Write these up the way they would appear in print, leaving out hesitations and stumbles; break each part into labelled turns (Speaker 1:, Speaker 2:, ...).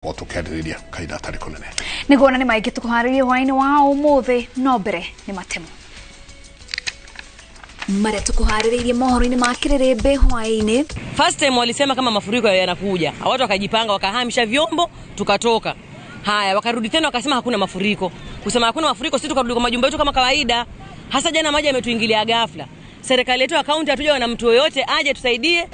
Speaker 1: Otukariria kaida tarikonene.
Speaker 2: Nigona ni maiki tukuhariria hwaini wa umuthi no mbere ni matemu. Mara tukuhariria mohoro-ini makirire mbe hwaini.
Speaker 3: First time walisema kama mafuriko yanakuja. Watu wakajipanga wakahamisha vyombo tukatoka. Haya wakarudi tena wakasema hakuna mafuriko. Kusema hakuna mafuriko sisi tukarudi kwa majumba yetu kama kawaida. Hasa jana maji yametuingilia ghafla. Serikali yetu akaunti hatuja na mtu yoyote aje tusaidie.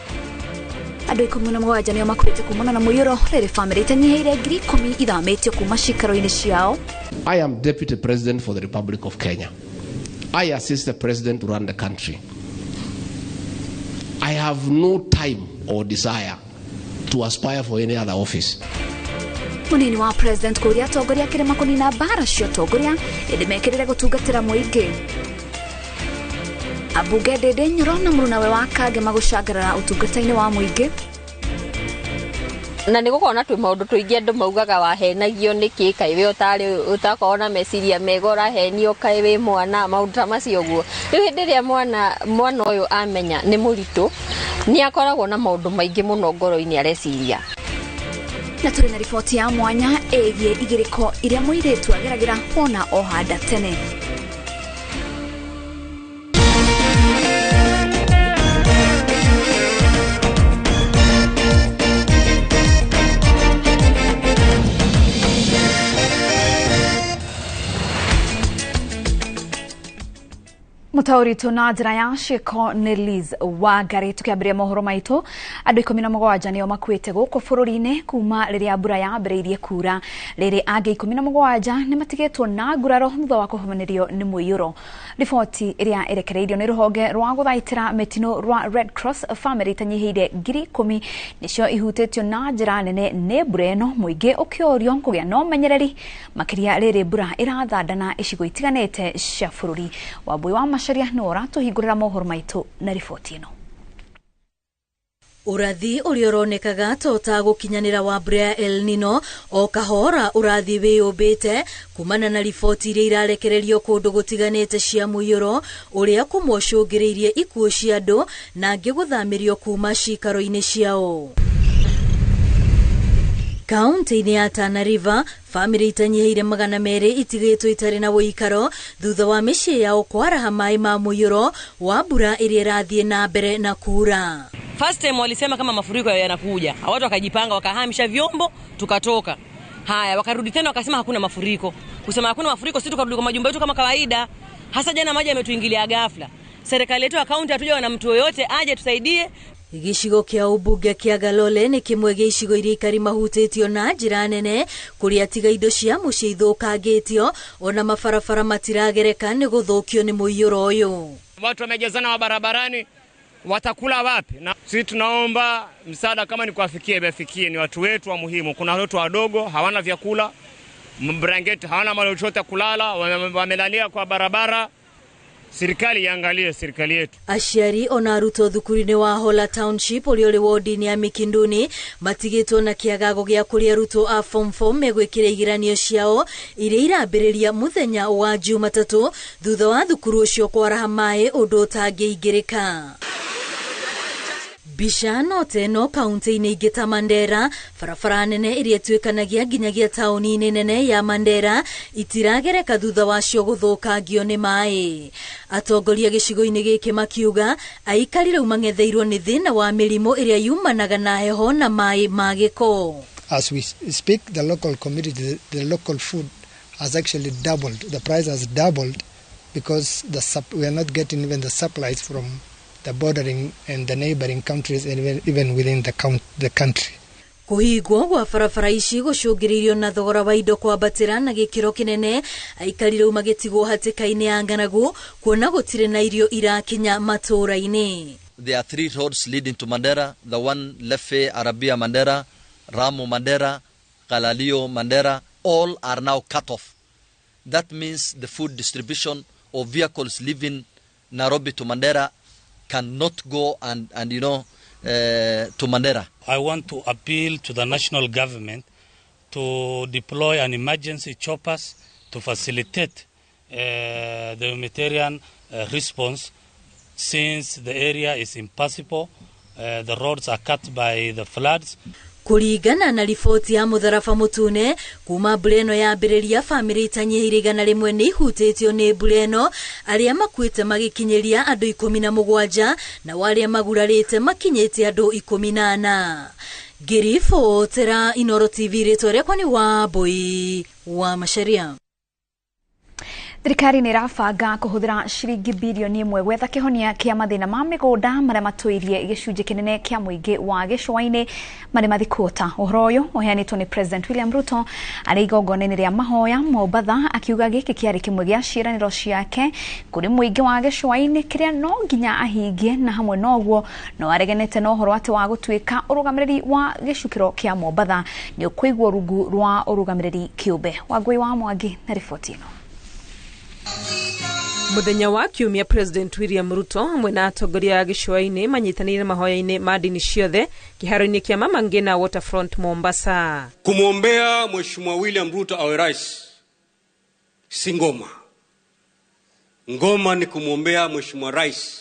Speaker 2: Andũ 17 nĩo makuĩte kumana na mũiyũro rĩrĩ famĩlĩ itanyiheire 10,000 ithametio kuma cikaro-inĩ ciao.
Speaker 4: I am Deputy President for the Republic of Kenya. I assist the President to run the country. I have no time or desire to aspire for any other office.
Speaker 2: Munini wa President kũria atongoria kĩrĩma kũnina mbara cia atongoria ĩndĩ mekĩrĩre gũtungatĩra mũingĩ. Abunge Ndĩndĩ Nyoro na mũrunawe wa Kange magũcangarara ũtungata-inĩ wa mũingĩ.
Speaker 5: Na nĩgũkorwo na twĩ maũndũ tũingĩ andũ maugaga wahenagio nĩkĩ kaĩ we ũtakorwo na meciria mega ũrahenio kaĩ wĩ mwana maũndũ ta macio ũguo. Rĩu hĩndĩ ĩrĩa mwana ũyũ amenya nĩ mũritũ nĩ akoragwo na maũndũ maingĩ mũno ngoro-inĩ areciria.
Speaker 2: Na tũrĩ na riboti ya mwanya ĩgiĩ igĩrĩko iria mũirĩtu ageragĩra wona ohanda tene. Mutaurito na njĩra ya ciĩko nĩ Liz Wangari. Tukiambĩrĩria mohoro maitũ, andũ 17 nĩo makuĩte gũkũ bũrũri-inĩ kuma rĩrĩa mbura yambĩrĩirie kura. Rĩrĩ angĩ 17 nĩ matigĩtwo na nguraro thutha wa kũhomanĩrio nĩ mũiyũro. Riboti ĩrĩa ĩrekereirio nĩ rũhonge rwa gũthaitĩra mĩtino rwa Red Cross famĩlĩ itanyiheire 10,000 nĩcio ihutĩtio na njĩra nene nĩ mbura ĩno, mũingĩ ũkĩũrio kũgĩa na ũmenyereri makĩria rĩrĩ mbura ĩrathandana icigo itiganĩte cia bũrũri. Wambui wa Macharia nora tuhingũrĩra mohoro maitũ na riboti ĩno. Urathi ũrĩa ũronekaga ta ũtagũkinyanĩra wa mbura ya El Nino o kahora ũrathi wĩyũmbĩte kumana na riboti iria irarekererio kũndũ gũtiganĩte cia mũiyũro ũrĩa kũmũcũngĩrĩirie ikuũ cia andũ na angĩ gũthamĩrio kuma cikaro-inĩ ciao. Kaunti-inĩ ya Tana River, famĩlĩ itanyiheire 200 itigĩtwo itarĩ na ũikaro thutha wa mĩciĩ yao kwaraha maĩ ma mũiyũro wa mbura ĩrĩa ĩrathiĩ na mbere na kura.
Speaker 3: First time walisema kama mafuriko yanakuja. Watu wakajipanga wakahamisha vyombo tukatoka. Haya wakarudi tena wakasema hakuna mafuriko. Kusema hakuna mafuriko sisi tukarudi kwa majumba yetu kama kawaida. Hasa jana maji yametuingilia ghafla. Serikali yetu akaunti hatuja na mtu yoyote aje tusaidie. Gĩcigo kĩa ũmbunge kĩa Galole nĩ kĩmwe gĩa icigo iria ikari mahutĩtio na njĩra nene kũrĩa tiga indo cia mũciĩ ithũkangĩtio ona mabarabara matiragereka nĩ gũthũkio nĩ mũiyũro ũyũ.
Speaker 6: Watu wamejazana wa barabarani watakula wapi? Na sisi tunaomba msaada kama ni kuwafikia ibefikie, ni watu wetu wa muhimu. Kuna watoto wadogo hawana vyakula, blanketi hawana mahali chochote kulala, wamelalia kwa barabara. Serikali iangalie serikali yetu. Aciari ona aruto thukuru-inĩ wa Hola Township ũrĩa ũrĩ wodi-inĩ ya Mikinduni matigĩtwo na kĩagago gĩa kũrĩa arutwo a form 4 megwĩkĩra igeranio ciao iria irambĩrĩria mũthenya wa Jumatatũ thutha wa thukuru ũcio kwaraha maĩ ũndũ ũtangĩingĩrĩka. Bishano teno kaunti-inĩ ingĩ ta Mandera, barabara nene iria ituĩkanagia nginyagia taũni-inĩ nene ya Mandera itiragereka thutha wacio gũthũkangio nĩ maĩ. Atongoria gĩcigo-inĩ gĩkĩ makiuga aikari rĩu mang'etheirwo nĩ thĩna wa mĩrimũ ĩrĩa yumanaga na heho na maĩ ma gĩko.
Speaker 7: As we speak, the local community, the local food has actually doubled. The price has doubled because we are not getting even the supplies from the bordering and the neighboring countries and even within the country.
Speaker 2: Kũhingwo gwa barabara ici gũcũngĩrĩirio na thogora wa indo kwambatĩra na gĩkĩro kĩnene, aikari rĩu magĩtigwo hatĩka-inĩ ya ng'aragu kuona gũtirĩ na irio irakinya matũũra-inĩ.
Speaker 8: There are 3 roads leading to Mandera, the one Lefe, Arabia Mandera, Ramu Mandera, Kalalio Mandera, all are now cut off. That means the food distribution of vehicles leaving Nairobi to Mandera cannot go and to Mandera.
Speaker 9: I want to appeal to the national government to deploy an emergency choppers to facilitate the humanitarian response since the area is impassable. The roads are cut by the floods.
Speaker 10: Kuringana na riboti ya Mutharaba Mutune kuma mbura ĩno yambĩrĩria, bamĩrĩ itanyihĩire 100 nĩ ihutĩtio nĩ mbura ĩno, arĩa makuĩte magĩkinyĩria andũ 17 na arĩa magurarĩte makinyĩte andũ 14. Ngĩribotera Inooro TV, rĩtwa rĩakwa nĩ Wambui wa Macharia.
Speaker 2: Thirikari nĩ irabanga kũhũthĩra ciringi bilioni 1 gwetha kĩhonia kĩa mathĩna ma mĩgũnda marĩa matũirie gĩcunjĩ kĩnene kĩa mũingĩ wa gĩcũa-inĩ marĩ mathikũta. Ũhoro ũyũ ũheanĩtwo nĩ President William Ruto arĩ igongona-inĩ rĩa mahoya Mombatha, akiuga gĩkĩ kĩarĩ kĩmwe gĩa ciĩranĩro ciake kũrĩ mũingĩ wa gĩcũa-inĩ kĩrĩa no nginya ahingie, na hamwe noguo no aregenete na ũhoro atĩ wa gũtuĩka ũrũgamĩrĩri wa gĩcukĩro kĩa Mombatha nĩ ũkũigwo rungu rwa ũrũgamĩrĩri kĩũmbe. Wangui wa Mwangi na riboti ĩno.
Speaker 11: Muthenya wa kiumia, President William Ruto hamwe na atongoria a gĩcũa-inĩ manyitanĩire mahoya-inĩ ma ndini ciothe kĩharo-inĩ kĩa Mama Ngina Waterfront Mombasa.
Speaker 12: Kumwombea Mheshimiwa William Ruto awe rais si ngoma. Ngoma ni kumwombea Mheshimiwa rais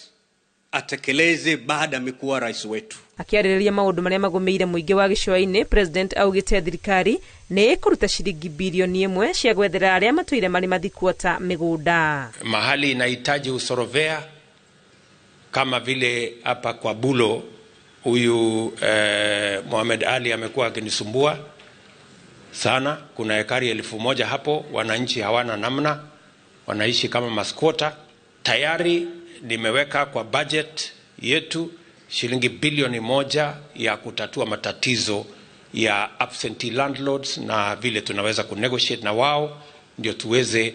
Speaker 12: atekeleze baada amekuwa rais wetu.
Speaker 11: Akiarĩrĩria maũndũ marĩa magũmĩire mũingĩ wa gĩcũa-inĩ, President augĩte thirikari nĩ ĩkũruta ciringi bilioni 1 cia gwethera arĩa matũire marĩ mathikuota mĩgũnda.
Speaker 13: Mahali inahitaji usorovea kama vile hapa kwa Bulo, huyu Mohamed Ali amekuwa akinisumbua sana. Kuna ekari 1000 hapo, wananchi hawana namna, wanaishi kama maskota. Tayari nimeweka kwa budget yetu shilingi bilioni 1 ya kutatua matatizo ya absentee landlords, na vile tunaweza kunegotiate na wao ndio tuweze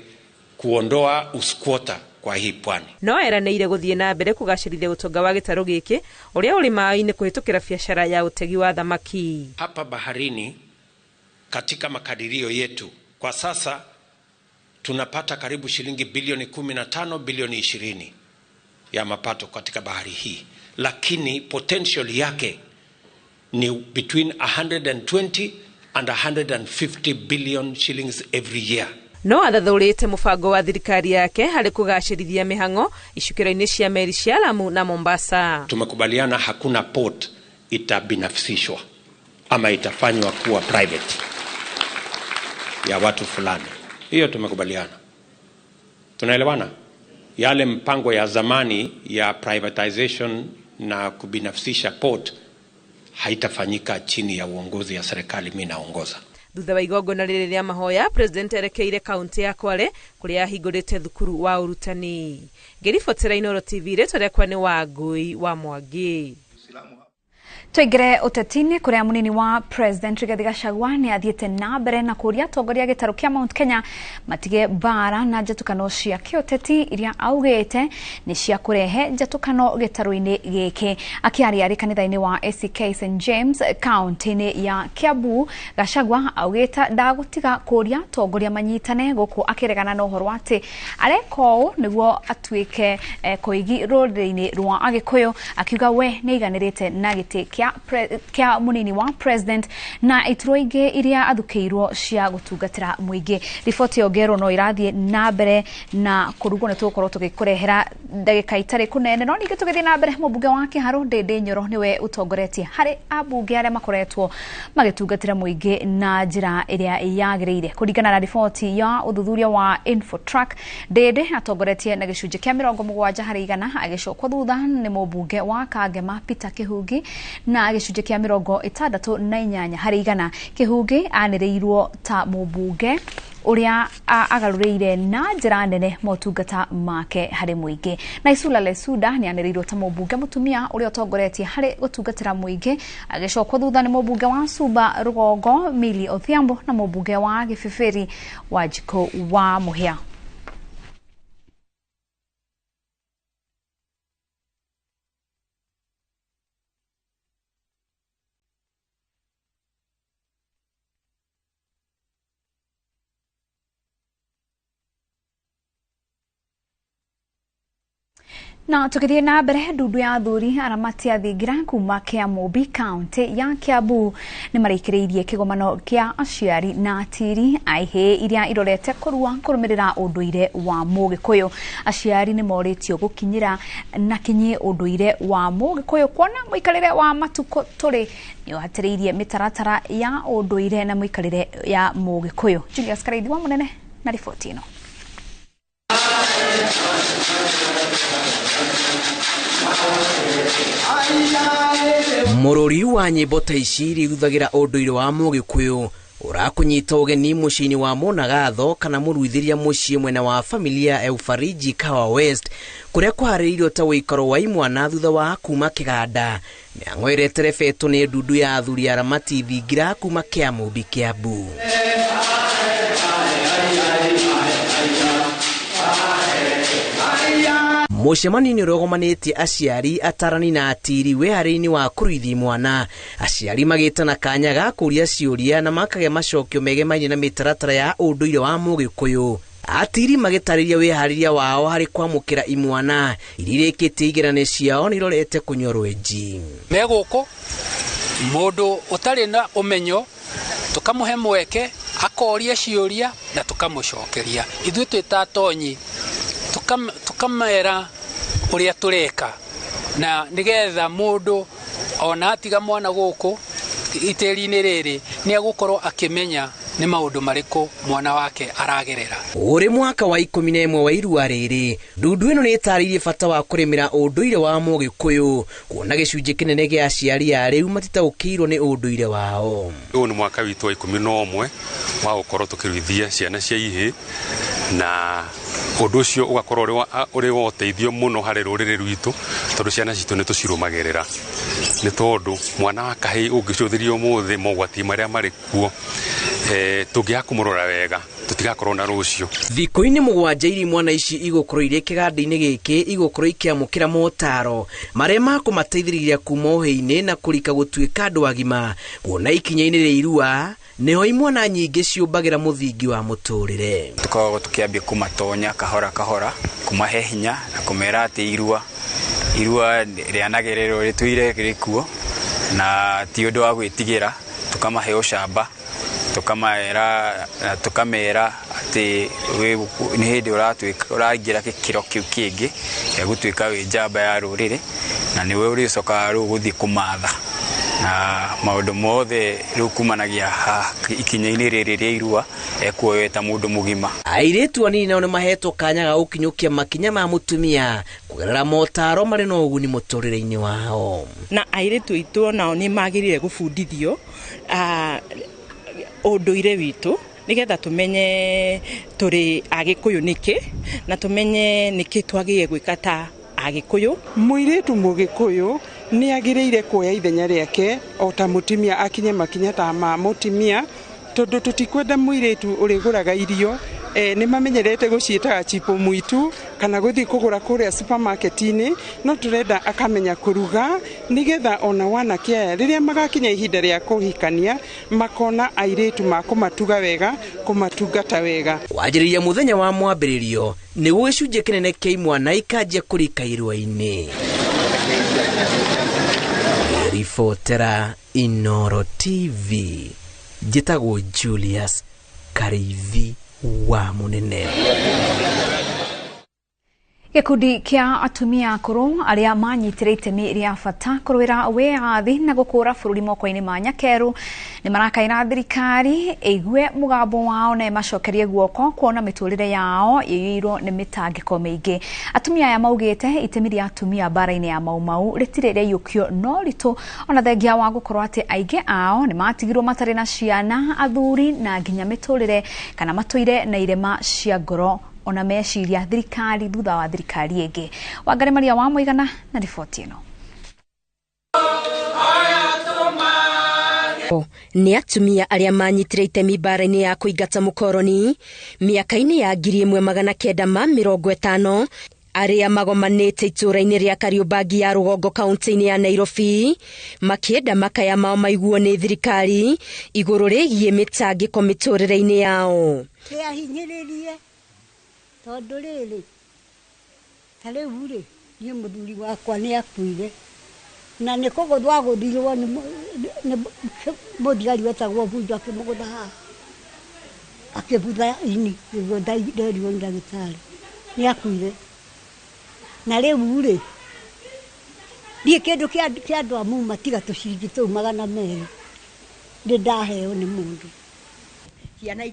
Speaker 13: kuondoa usquatter kwa hii pwani.
Speaker 11: No eranĩire gũthiĩ na mbere kũgacĩrithia ũtonga wa gĩtarũ gĩkĩ ũrĩa ũrĩ maĩ-inĩ kũhĩtũkĩra biacara ya ũtegi wa thamaki.
Speaker 13: Hapa baharini, katika makadirio yetu kwa sasa tunapata karibu shilingi bilioni 15, bilioni 20 ya mapato katika bahari hii, lakini potential yake ni between 120 and 150 billion shillings every year.
Speaker 11: No athathurĩte mũbango wa thirikari yake harĩ kũgacĩrithia mĩhang'o icukĩro-inĩ cia meri cia Lamu na Mombasa.
Speaker 13: Tumekubaliana hakuna port itabinafsishwa ama itafanywa kuwa private ya watu fulani. Hiyo tumekubaliana. Tunaelewana? Yale mpango ya zamani ya privatization na kubinafsisha port haitafanyika chini ya uongozi ya serikali mimi naongoza.
Speaker 11: Thutha wa igongona rĩrĩ rĩa mahoya, President erekeire kaunti ya Kwale kũrĩa ahingũrĩte thukuru wa ũrutani. Ngĩribotera Inooro TV, rĩtwa rĩakwa nĩ Wangui wa Mwangi.
Speaker 2: Tuigire uteti-inĩ kũrĩa munini wa President Rigathi Gachagua nĩ athiĩte na mbere na kũria atongoria gĩtarũ kĩa Mount Kenya matige bara na njatũkano cia kĩũteti iria augĩte nĩ cia kũrehe njatũkano gĩtarũ-inĩ gĩkĩ. Akĩaria arĩ kanitha-inĩ wa ACK St James kaunti-inĩ ya Kiambu, Gachagua augĩte ndagũtiga kũria atongoria manyitane, gũkũ akĩregana na ũhoro atĩ areka ũũ nĩguo atuĩke koigi rũrĩrĩ-inĩ rwa Agĩkũyũ, akiuga we nĩ aiganĩrĩte na gĩtĩ kia munini wa President na iturwa ingĩ iria athukĩirwo cia gũtungatĩra mũingĩ. Riboti yongerwo no irathiĩ na mbere na kũrugwo nĩ tũgũkorwo tũgĩkũrehera ndagĩka itarĩ kũnene, no ningĩ tũgĩthiĩ na mbere. Mũmbunge wa Kĩharũ Ndĩndĩ Nyoro nĩwe ũtongoretie harĩ ambunge arĩa makoretwo magĩtungatĩra mũingĩ na njĩra ĩrĩa yagĩrĩire. Kũringana na riboti ya ũthuthuria wa Infotrack, Ndĩndĩ atongoretie na gĩcunjĩ kĩa 70% agĩcokwo thutha nĩ mũmbunge wa Kangema Peter Kĩhungi na gĩcunjĩ kĩa 68%. Kĩhungi anĩrĩirwo ta mũmbunge ũrĩa agarũrĩire na njĩra nene motungata make harĩ mũingĩ. Na Isula Lesuda nĩ anĩrĩirwo ta mũmbunge mũtumia ũrĩa ũtongoretie harĩ gũtungatĩra mũingĩ, agĩcokwo thutha nĩ mũmbunge wa Suba Rũgongo Milly Odhiambo na mũmbunge wa Gĩbĩbĩri Wanjikũ wa Mũhĩa. Na tukithie na mbere ndundu ya athuri aramati a thingira kuma Kiambu kaunti ya Kiambu ni marikiriirie kigomano kia aciari na atiri aihe iria irorete kurumirira unduire wa Mugikuyu. Aciari ni moritio gukinyira na kinyi unduire wa Mugikuyu kuona muikarire wa matuko turi ni uhatiriirie mitaratara ya unduire na muikarire ya Mugikuyu. Julius Karaidi wa munene na ripoti ino.
Speaker 14: Murori wa nyimbo ta ici riuthagira unduire wa Mugikuyu urakunyita ugeni muciini wa Munagatho kana muruithiria mucii mwena wa familia Eufariji Kawa West kuria kwahariirio ta wikaro wa imwana thutha wa kuma kiganda niang'oirete rebeto ni ndundu ya athuri aramati thingira kuma Kiambu Kiambu. Mucemani ni rogomanite aciari atarani na atiri weharini wa kuruithi mwana. Aciari magitana kanya ga kuria ciuria na makage macokio megemaine na mitaratara ya unduire wa Mugikuyu. Atiri magitariria wehariria wao hari kwamukira imwana iririkite igerane ciao nirorete kunyorweji.
Speaker 15: Meguko mundu utari na umenyo tukamuhe mweke akoria ciuria na tukamucokeria. Ithuĩ twitatonyi tukamera uria tureka na nigetha mundu ona atiga mwana guku iteri-ini riri ni agukorwo akimenya ni maundu mariku mwana wake aragerera.
Speaker 14: Uri mwaka wa 11 wa irua riri ndundu ino ni itaririe bata wa kurimira unduire wa Mugikuyu kuona gicunji kinene gia aciari a riu matitaukirwo ni unduire wao.
Speaker 16: Uyu ni mwaka witu wa 11 wa gukorwo tukiruithia ciana cia ihi na undu ucio ugakorwo uri wa uteithio muno hari ruriri rwitu tondu ciana citu ni tucirumagirira ni tondu mwana wa kahii ungicuthirio umuthi mogwati maria mari kuo tungiakumurora wega tutigakorwo na rucio.
Speaker 14: Thiko-ini mugwanja iri mwana ici igukorwo iri kiganda-ini giki igukorwo ikiamukira motaro maria makumateithiriria kuma uhei-ini na kurika gutuika andu agima kuona ikinya-ini ria irua niho imwana nyingi ciumbagira muthingi wa muturire.
Speaker 17: Tukoragwo tukiambia kumatonya kahora kahora kumahe hinya na kumera ati irua rianagererwo rituire rikuo na ti undu wa gwitigira tukamahe ucamba tukamera ati ni hindi uraingira gikiro kiu kingi ya gutuika wi njamba ya ruriri na niwe uricoka ru guthi kumatha na maundu mothe riu kumanagia ikinya-ini riri ria irua ekuoyo ta mundu mugima.
Speaker 14: Airitu anini nao ni mahetwo kanya ga gukinyukia makinya ma mutumia kugerera motaro mari na uguni muturire-ini wao.
Speaker 18: Na airitu itu nao ni magirire gubundithio unduire witu nigetha tumenye turi Agikuyu niki na tumenye niki twagiye gwika ta Agikuyu.
Speaker 19: Muiritu Mugikuyu ni agiriire kuoya ithenya riake o ta mutimia akinye makinya ta ma mutimia tondu tutikwenda muiritu uriguraga irio ni mamenyerete guciitaga chipo mwitu kana guthi kugura kuria supermarket-ini no turenda akamenya kuruga nigetha ona wana kia riria magakinya ihinda ria kuhikania makona airitu makumatuga wega kumatungata wega.
Speaker 14: Wajiriria muthenya wa mwambiririo ni gicunji kinene kia imwana ikanjia kurika irua-ini. Rifotera Inoro TV njitagwo Julius Karaidi wa munene.
Speaker 2: Gikundi kia atumia akuru aria manyitire itemi ria bata kurwira wiathi na gukura bururi moko-ini ma nyakeru ni marakaira thirikari igue mugambo wao na macokerie guoko kuona miturire yao yiyirwo ni mitangiko mingi. Atumia aya maugite itemi ria atumia bara-ini ya Maumau ritire riyukio no ritu ona thengia wa gukorwo ati aige ao ni matigirwo matari na ciana athuri na nginya miturire kana matuire na irema cia ngoro ona meciria thirikari thutha wa thirikari ingi. Wangari Maria wa Muigana na riboti ino.
Speaker 20: Ni atumia aria manyitire itemi bara-ini ya kuingata mukoroni miaka-ini ya 1950 aria magomanite itura-ini ria Kariubangi ya Rugongo kaunti-ini ya Nairobi makienda makaya mao maiguo ni thirikari iguru rigie mitangiko miturire-ini yao.
Speaker 21: Tondu riri tariu ri Niĩ mũthuri wakwa nĩ akuire na nĩ kũgũthwo agũthirwo nĩ mũthigari wetagwo Bunju akĩmũgũtha haha akĩbutha ini nĩguo nderirwo nĩ ndagĩtarĩ nĩ akuire. Na rĩu rĩ ndiĩ kĩndũ kĩa andũ a muma tiga tũciringi tũu 200 ndĩ ndaheo nĩ mũndũ.
Speaker 22: Ciana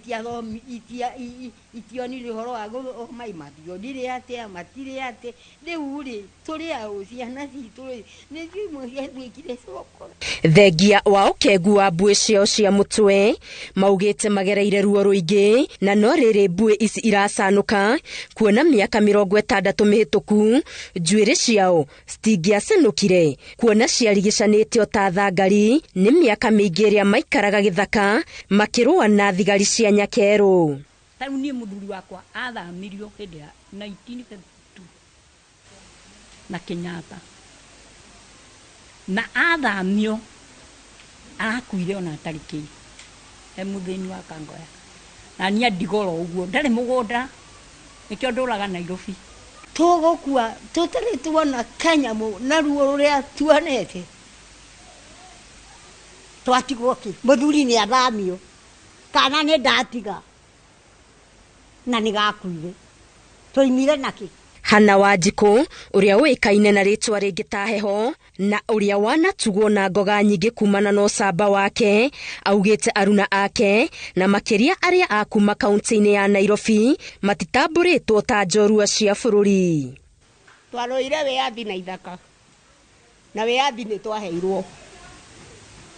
Speaker 22: itionire ũhoro wa mai mathionire atĩa matirĩ atĩ rĩu rĩ tũrĩ aũ ciana citũ rĩ nĩ imwe ciatwĩkire cokora.
Speaker 20: Thengia wa ũkengu wa mbuĩ ciao cia mũtwe maugĩte magereire ruo rũingĩ na no rĩrĩ mbuĩ ici iracanũka kuona mĩaka 60 mĩhĩtũku njuĩrĩ ciao citingĩacenũkire kuona ciarigicanĩte o ta thangari nĩ mĩaka mĩingĩ ĩrĩa maikaraga gĩthaka makĩrũa na thigari cia Nyakerũ.
Speaker 22: Tarĩu niĩ mũthuri wakwa athamirio hĩndĩ ya 1952 na Kenyatta na athamio arakuire ona tarĩki mũthĩni wa Kangoya na niĩ ndigoro ũguo ndarĩ mũgũnda nĩkĩo ndũraga Nairobi.
Speaker 21: Tũgũkua tũtarĩ tuona kanyamũ na ruo rũrĩa tuonete twatigwo kĩ mũthuri nĩ athamio kana nĩ ndatiga na nĩ gakuire tũimire nakĩ.
Speaker 20: Hana Wanjikũ ũrĩa ũĩkaine na rĩtwa rĩngĩ ta Heho na ũrĩa wanatugwo na ngoga nyingĩ kumana na ũcamba wake augĩte aruna ake na makĩria arĩa a kuma kaunti-inĩ ya Nairobi matitambũrĩtwo ta njorua cia bũrũri.
Speaker 22: Twarũire wĩyathi na ithaka na wĩyathi nĩ twaheirwo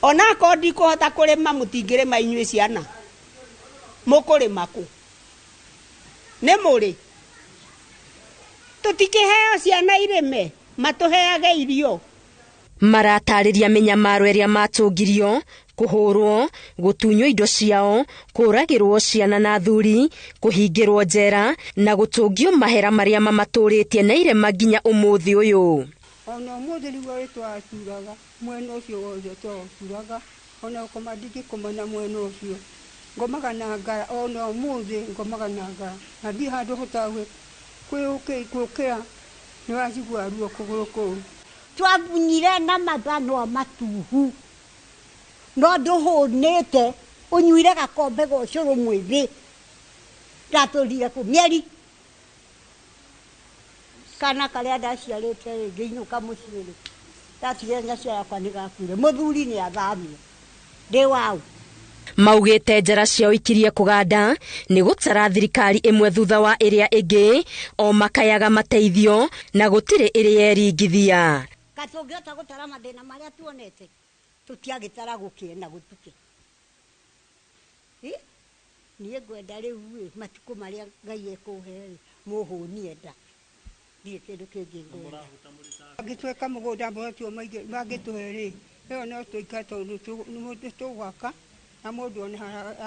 Speaker 22: ona ko ndikũhota kũrĩma mũtingĩrĩma inyuĩ ciana mũkũrĩma kũ nĩ mũrĩ tũtikĩheo ciana irĩme matũheage irio.
Speaker 20: Maratarĩria mĩnyamaro ĩrĩa matũngirio kũhũrwo gũtunywo indo ciao kũragĩrwo ciana na athuri kũhingĩrwo njera na gũtũngio mahera marĩa mamatũrĩtie na irema nginya ũmũthĩ ũyũ.
Speaker 22: Ona ũmũthĩ rĩu twaturaga mwena ũcio wothe twaturaga ona ũkoma ndingĩkoma mwena ũcio ngomaga na ngara ona ũmũthĩ ngomaga na ngara na thiĩ handũ hũtagwe kwĩũkĩra nĩ wacigua ruo kũgũrũ kũu.
Speaker 21: Twabunyire na mathano matuhu no ndũhũnĩte ũnyuire gakombe ga ũcũrũ mwĩthĩ ndatũrire kũ mĩeri kana karĩa ndaciarĩte rĩngĩ inũka mũciĩ rĩ ndatigire nyaciara yakwa nĩ gakuire mũthuri nĩ athamio ndĩ wau.
Speaker 20: Maugĩte njara ciao ikirie kũganda nĩ gũtara thirikari ĩmwe thutha wa ĩrĩa ĩngĩ o makayaga mateithio na gũtirĩ ĩrĩa eringithia.
Speaker 21: Katũngĩhota gũtara mathĩna marĩa tuonete tũtiagĩtara gũkĩenda gũtuke. Niĩ ngwenda rĩu matukũ marĩa Ngai ekũhe mũhũnie nda ndiĩ kĩndũ kĩngĩ ngwenda.
Speaker 22: Angĩtweka mũgũnda mboretio mangĩtũhe rĩ ĩyo no tũikare tondũ tũgwaka na mũndũ ona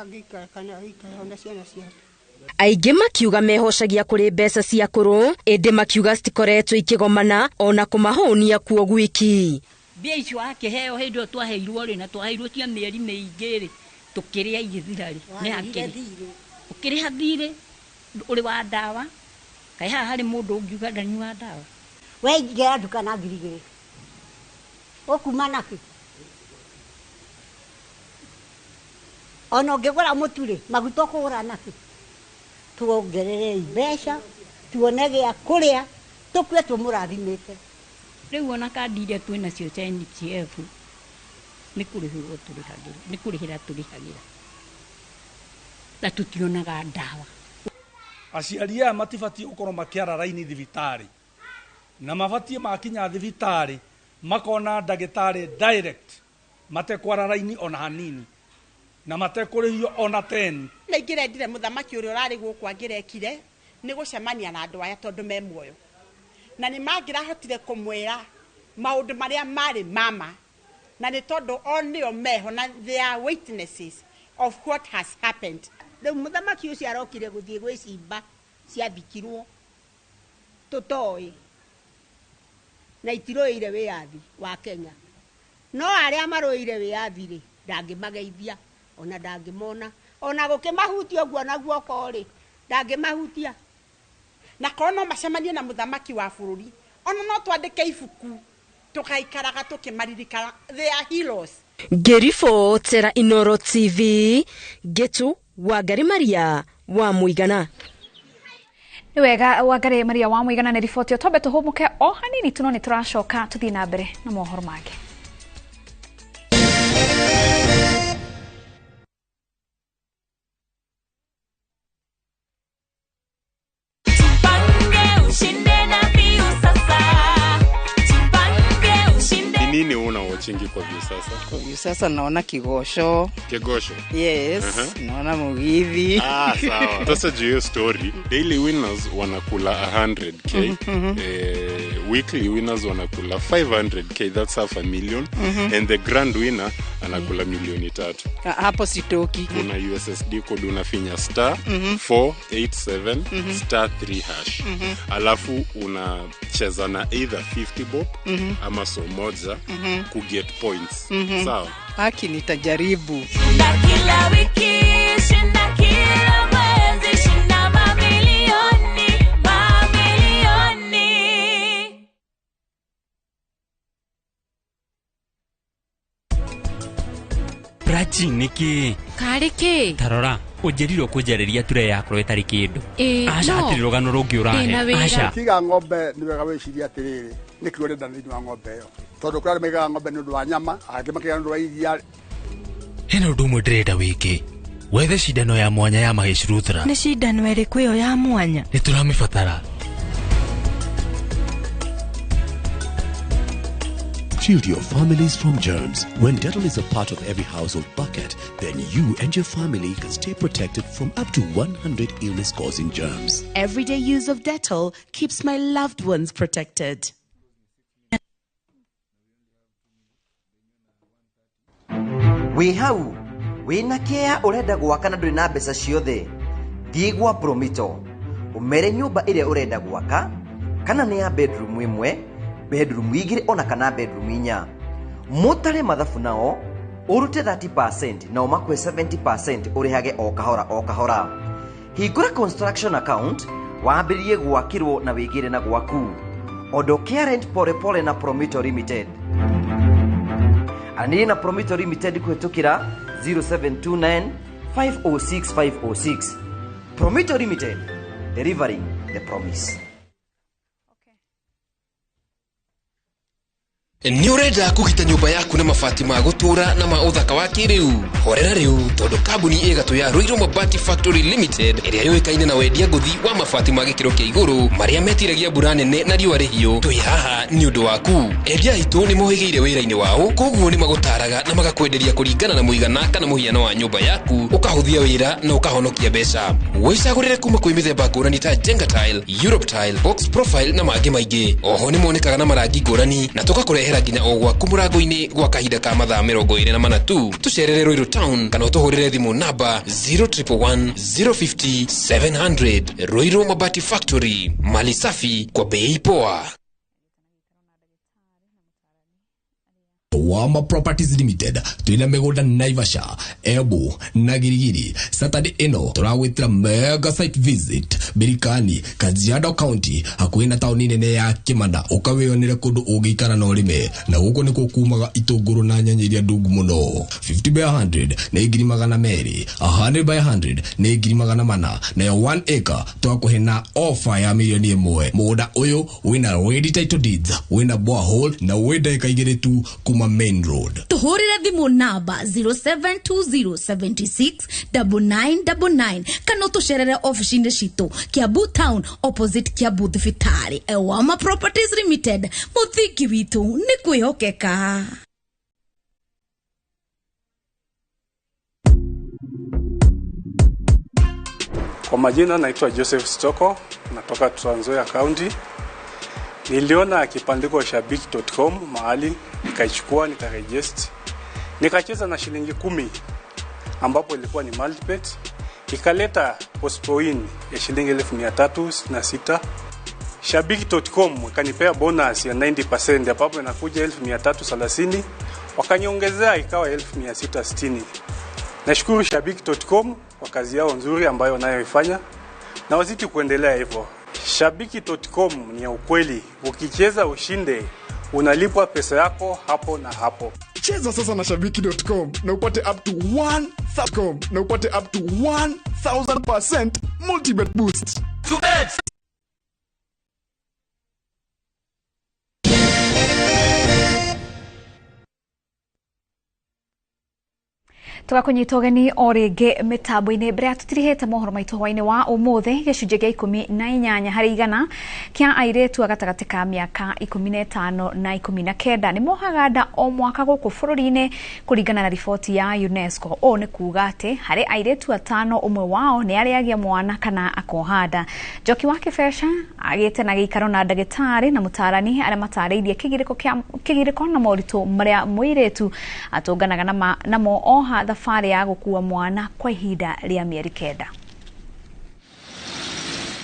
Speaker 22: angĩikara kana aikara ona ciana ciake.
Speaker 20: Aingĩ makiuga mehocagia kũrĩ mbeca cia kũrũ ĩndĩ makiuga citikoretwo ikĩgomana ona kũmahũnia kuo gwiki.
Speaker 22: Mbia icio akĩheo hĩndĩ ĩyo twaheirwo rĩ na twaheirwo cia mĩeri mĩingĩ rĩ tũkĩrĩa igĩthira rĩ nĩ hakĩrĩ ũkĩrĩha thirĩ ũrĩ wa ndawa kaĩ haha harĩ mũndũ ũngiuga ndanyua ndawa.
Speaker 21: We ingĩgera nduka na 2,000 ũkuma nakĩ ona ũngĩgũra mũtu rĩ maguta ũkũgũra nakĩ. Tuongerere mbeca tuone gĩa kũrĩa tũkue tũmũrathimĩte.
Speaker 22: Rĩu ona kandi iria twĩ nacio cia NHIF nĩ kũrĩhĩrwo tũrĩhagĩra nĩ kũrĩhĩra tũrĩhagĩra na tũtionaga ndawa.
Speaker 23: Aciari aya matibatiĩ gũkorwo makĩara raini thibitarĩ na mabatiĩ makinya thibitarĩ makona ndagĩtarĩ direct matekwara raini ona hanini na matekũrĩhio ona 10.
Speaker 24: Na ingĩrendire mũthamaki ũrĩa ũrarĩ gũkũ angĩrekire nĩ gũcemania na andũ aya tondũ me muoyo na nĩ mangĩrahotire kũmwĩra maũndũ marĩa marĩ mama na nĩ tondũ o nĩo meho na they are witnesses of what has happened.
Speaker 22: Rĩu mũthamaki ũcio arokire gũthiĩ gwĩcimba ciathikirwo tũtoĩ na itirũĩire wĩyathi wa Kenya no arĩa marũĩire wĩyathi rĩ ndangĩmageithia ona ndangĩmona ona gũkĩmahutia ũguo naguo korĩ ndangĩmahutia
Speaker 24: na korwo no macemanie na mũthamaki wa bũrũri Ono no twandike ibuku tukaikaraga tukimaririkana, they are heroes.
Speaker 20: Gerifo tera Inoro TV Getu Wangari Maria wa Muigana.
Speaker 2: Niwega Wangari Maria wa Muigana ni riboti otobe tuhumuke o hanini tuno ni turacoka tuthii na mbere na mohoro mangĩ.
Speaker 1: Nini una watchingi kwa view sasa?
Speaker 3: Kwa view sasa naona Kigosho.
Speaker 1: Kigosho?
Speaker 3: Yes, naona Mugithi.
Speaker 1: Sawa. Sasa juu story, daily winners wanakula 100k, weekly winners wanakula 500k, that's half a million, and the grand winner anakula milioni 3.
Speaker 3: Hapo sitoki.
Speaker 1: Una USSD code unafinya star 487 star 3 hash. Alafu unacheza na either 50 bob ama so moja ku get points. Sawa?
Speaker 3: Haki nitajaribu.
Speaker 4: Kila wiki, shinda kila mwezi, shinda mamilioni, mamilioni.
Speaker 5: Prachi niki.
Speaker 25: Kariki.
Speaker 5: Tarora. Ujeriro kujereria ture yakro etari kindu. Asha
Speaker 25: no.
Speaker 5: atiri rogano rugi urahe.
Speaker 25: Asha.
Speaker 26: Tiga ng'ombe ni wega wiciria atiriri. Niki urenda thini wa ng'ombe yo. Tondu kwa mega ng'ombe ni undu wa nyama, akimakira undu wa iria.
Speaker 5: Heno ndumu ndrenda wiki. Wethe shindano ya mwanya ya Maheshruthra.
Speaker 25: Ni shindano iriku iyo ya mwanya?
Speaker 5: Nituramifatara.
Speaker 27: Shield your families from germs. When Dettol is a part of every household bucket, then you and your family can stay protected from up to 100 illness-causing germs.
Speaker 28: Everyday use of Dettol keeps my loved ones protected.
Speaker 29: Wihau, wina kia urenda gwaka na nduri na mbeca ciothe. Thigwa Promotional. Umere nyumba ile urenda gwaka, kana ni ya bedroom imwe, bedroom igire ona kana bedroom inya. Mutare mathabu nao, urute 30% na umakwe 70% urihage o kahora o kahora. Hingura construction account, wambirie gwakirwo na wigire na gwaku. Odokia rent pole pole na Promotional Limited. Anini na Promotional Limited kuhetukira 0729 506 506. Promotional Limited, delivering the promise.
Speaker 30: Ni urenda kugita nyumba yaku na mabati ma gutura na ma uthaka wa kiriu. Horera riu tondu kambuni igatu ya Ruiru Mabati Factory Limited iria yoikaine na wendia nguthi wa mabati ma gikiro kia iguru maria metiragia mbura nene na riua rihio. Twi haha ni undu waku. Endia itu ni mohigeire wira-ini wao, koguo ni magutaraga na magakwenderia kuringana na muigana kana muhiano wa nyumba yaku, ukahuthia wira na ukahonokia mbeca. Wicagurire kuma kwi mithemba ngurani ta Jenga Tile, Europe Tile, Box Profile na mangi maingi. Oho ni monekaga na marangi ngurani na tugakurehera nginya o gwaku murango-ini gwa kahinda ka mathaa 24 tu. Tucerere Ruiru Town kana utuhurire thimu namba 0111 050 700. Ruiru Mabati Factory, mali safi kwa bei poa.
Speaker 31: Wama Properties Limited twina migunda Naivasha, Embu na Girigiri. Saturday ino turawitira mega site visit Birikani, Kajiado County, hakuhi na tauni nene ya Kimanda. Ukawionere kundu ugikara na urime, na guko niko kumaga itunguru na nyanya iria ndungu muno. 50 by 100 na igiri magana meri, 100 by 100 na igiri magana mana, na ya 1 acre twakuhe na offer ya milioni 1. Muda uyu wina ready title deeds, wina borehole na wenda ikaigire tu kuma main road.
Speaker 32: Tuhurire thimu namba 0720769999 kana utusherere office-ini citu Kiambu Town opposite Kiambu Thibitari. Wama Properties Limited, muthingi witu ni kwihokeka.
Speaker 33: Kwa majina naitwa Joseph Stoko, natoka Trans Nzoia County. Niliona kipandiko shabiki.com mahali, nikaichukua, nikaregister. Nikacheza na shilingi 10 ambapo ilikuwa ni multibet. Ikaleta postpoin ya shilingi 1366. Shabiki.com wakanipea bonus ya 90% ambapo inakuja 1330, wakaniongezea ikawa 1660. Nashukuru Shabiki.com kwa kazi yao nzuri ambayo wanayoifanya na wazidi kuendelea hivyo. Shabiki.com ni ya ukweli. Ukicheza ushinde, unalipwa pesa yako hapo na hapo.
Speaker 6: Cheza sasa na Shabiki.com na upate up to 1000% multi-bet boost.
Speaker 2: Tugakunyita ugeni o ringi mitambo-ini mbere tutirihete mohoro maitu hwaini wa umuthi gicunji gia 18 hari igana kia airetu agatagati ka miaka 15 na 19 ni mohaga nda o mwaka guku bururi-ini kuringana na riboti ya UNESCO. O ni kuga ati hari airetu 5 umwe wao ni ariagia mwana kana akohanda. Njoki wa Kibesha agite na giikaro na ndagitari na mutarani aria matariirie kigiriko na moritu maria muiretu atunganaga namo oha thabari ya gukua mwana kwa ihinda ria mieri 9.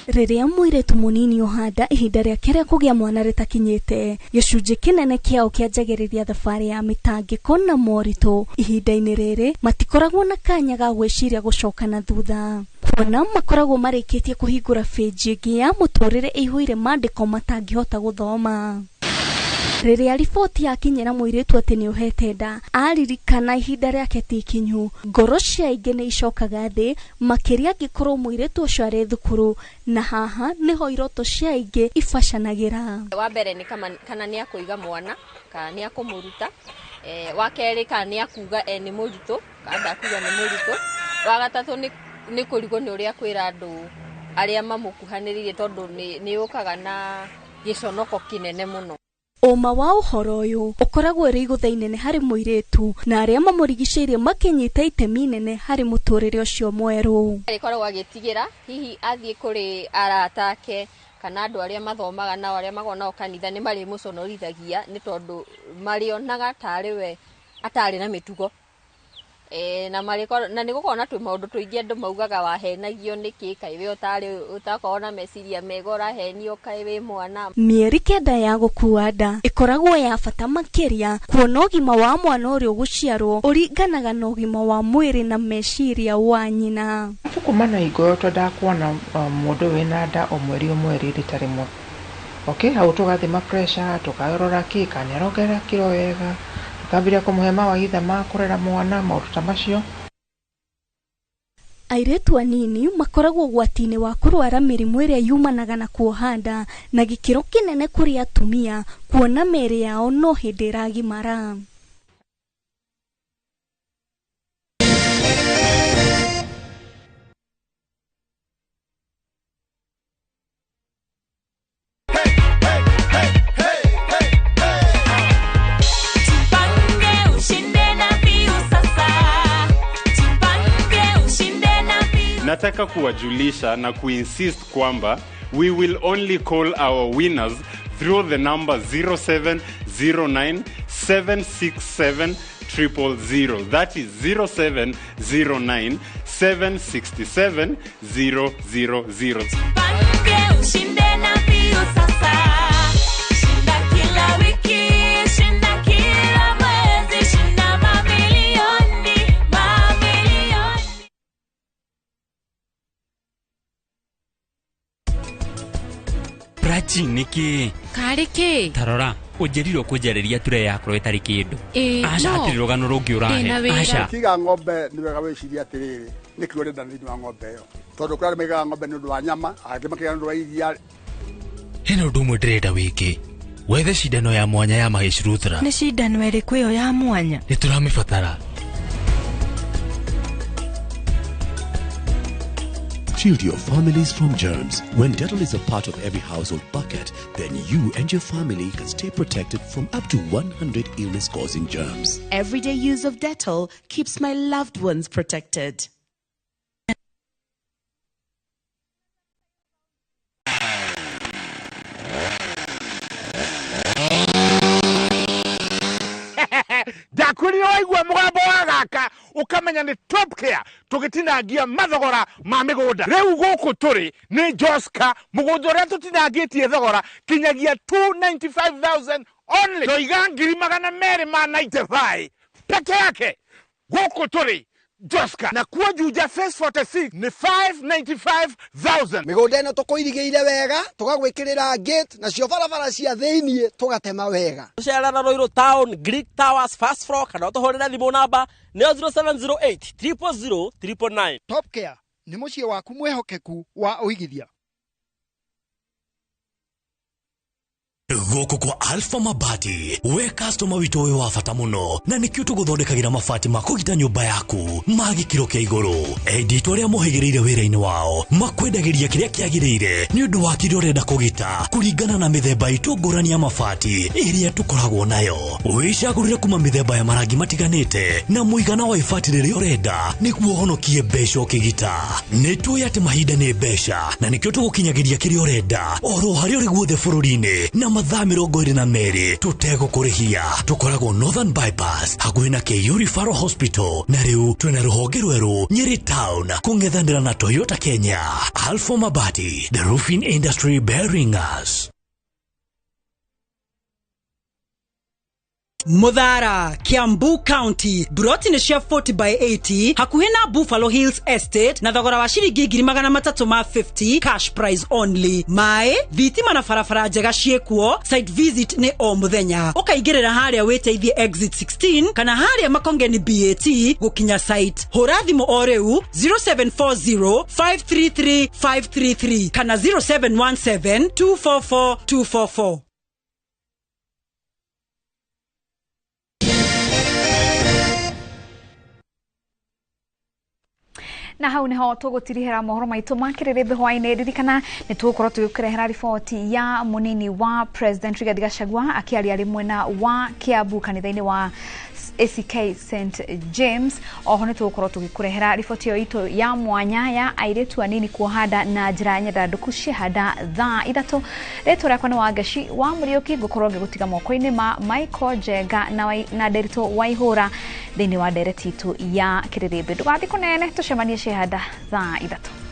Speaker 7: Riria muiretu munini ohanda ihinda riake ria kugia mwana ritakinyite, gicunji kinene kiao kianjagiriria thabari ya mitangiko na moritu. Ihinda-ini riri matikoragwo na kanya ga gwiciria gucoka na thutha, kuona makoragwo marikitie kuhingura page ingi ya muturire ihuire mandiko matangihota guthoma. Riria riboti yakinyira muiretu ati ni ohete nda, aririkana ihinda riake ti kinyu. Ngoro cia ingi ni icokaga thi makiria gikorwo muiretu ucio ari thukuru, na haha niho iroto cia ingi ibacanagira.
Speaker 8: Wa mbere ni kana ni akuiga mwana kana ni akumuruta, wa keri kana ni akuga ni muritu kana akuga ni muritu, wa gatatu ni kurigo ni uria kwira andu aria mamukuhaniririe tondu ni ukaga na giconoko kinene muno.
Speaker 7: Oma wa uhoro uyu ukoragwo ri igutha inene hari muiretu na aria mamurigiceirie makinyita itemi inene hari muturire ucio mweru.
Speaker 8: Rikoragwo agitigira hihi athie kuri aratake kana andu aria mathomaga na aria magona kanitha ni mari muconorithagia ni tondu marionaga tari we atari na mitugo. Na mariko na nigukona twi maundu tuingi andu maugaga wahenagio niki kai we utakona meciria megora henio kai we mwana.
Speaker 7: Mieri 9 ya gukua nda ikoragwo ya bata makiria kuona ugima wa mwana uria guciarwo uringanaga na ugima wa mwiri na meciria wa nyina.
Speaker 9: Kumana igoyo ndakuona mundu wina nda o mweri ritari mwe. Okay, hau tugathima pressure tukarora ki kana arongera kiro wega, tukambira kumuhe mawaitha ma kurera mwana maundu ta macio.
Speaker 7: Airetu anini makoragwo gwatine wa kurwara mirimu iria yumanaga na kuohanda na gikiro kinene kuri atumia kuona mere yao no hindi iragimara.
Speaker 1: Nataka kuwajulisha na kuinsist kwamba we will only call our winners through the number 0709767000. That is 0709767000.
Speaker 10: Prachi niki
Speaker 25: kariki
Speaker 10: tarora ujerirwo kujereria ture yakro itari kindu
Speaker 25: acha
Speaker 10: atiri rugano rungi urahe
Speaker 26: acha tiga ngombe ni wega wiciria atiriri niki urenda thini wa ngombe yo tondu kwari mega ngombe ni ndwa nyama akimakia ndwa iria
Speaker 5: hino ndumwe ndirenda wiki wethe cindano ya mwanya ya Mahisruthra.
Speaker 25: Ni cindano iriku iyo ya mwanya?
Speaker 5: Nituramĩbatara.
Speaker 27: Shield your families from germs. When Dettol is a part of every household bucket, then you and your family can stay protected from up to 100 illness-causing germs.
Speaker 28: Everyday use of Dettol keeps my loved ones protected.
Speaker 11: Dakuri oigwa mugambo wa gaka ukamenya ni top care tugitinangia mathogora ma migunda riu guku turi ni Joska mugunda ria tutinangitie thogora kinyagia 295,000 only toiga ngiri magana meri ma 95 peke yake guku turi Joska na kuwa juja phase 46 ni 595,000.
Speaker 12: Migunda ino tukuirigeire wega tugagwikirira gate na cio barabara cia thiini tugatema wega.
Speaker 13: Tucerera Roiro Town Greek Towers first floor kana tuhorera thimo namba ni 0708 000 999.
Speaker 12: Top Care ni mucie waku mwehokeku wa uigithia.
Speaker 5: Goko kwa Alpha Mabati we customer wito we wa bata muno na nikio tuguthondekagira mabati makugita nyumba yaku magikiro kia iguru edit aria muhigireire wira-ini wao makwendagiria kiria kiagirire ni undu wa kiria urenda kugita kuringana na mithemba itu ngurani ya mabati iria tukoragwo nayo wicagurire kuma mithemba ya marangi matiganite na muigana wa ibati riria urenda niguo honokie mbeca ukigita nituoy ati mahinda ni mbeca na nikio tugukinyagiria kiria urenda oro haria uri guothe bururi-ini na mathaa 22 tutegũkũrĩhia tukoragwo Northern Bypass hakuhĩ na KU Referral Hospital na rĩu twĩna rũhonge rwerũ Nyeri Town kũng'ethanĩra na Toyota Kenya. Alpha Mabati, the roofing industry bearing us.
Speaker 14: Mudhara, Kiambu County, Broti ni share 40 by 80, hakuhi na Buffalo Hills Estate, na thogora wa shilingi 350 cash price only. Mae, thitima na farafara njega ciekuo, site visit ni o muthenya. Ukaigirira haria weteithie exit 16, kana haria makonge ni BAT, gukinya site. Hura thimu o riu 0740 533 533, kana 0717 244 244.
Speaker 2: Na hau niho tugutirihera mohoro maitu makirire hwaine ririkana ni tugukorwo tugikurehera riboti ya munini wa President Rigathi Gachagua akiaria rimwe na wa Kiambu kanitha-ini wa ACK St James. Oho ni tugukorwo tugikurehera riboti yo itu ya mwanya ya airetu anini kuhanda na njira nyendanduku cihanda thaa 3. Reto riakwa ni Wangaci wa Muriuki ngukorwo ngigutiga moko-ini ma Michael Jenga na Derito Waihura thiini wa ndereti itu ya Kiririmbi. Ndugathi kunene tucemanie cihanda thaa 3.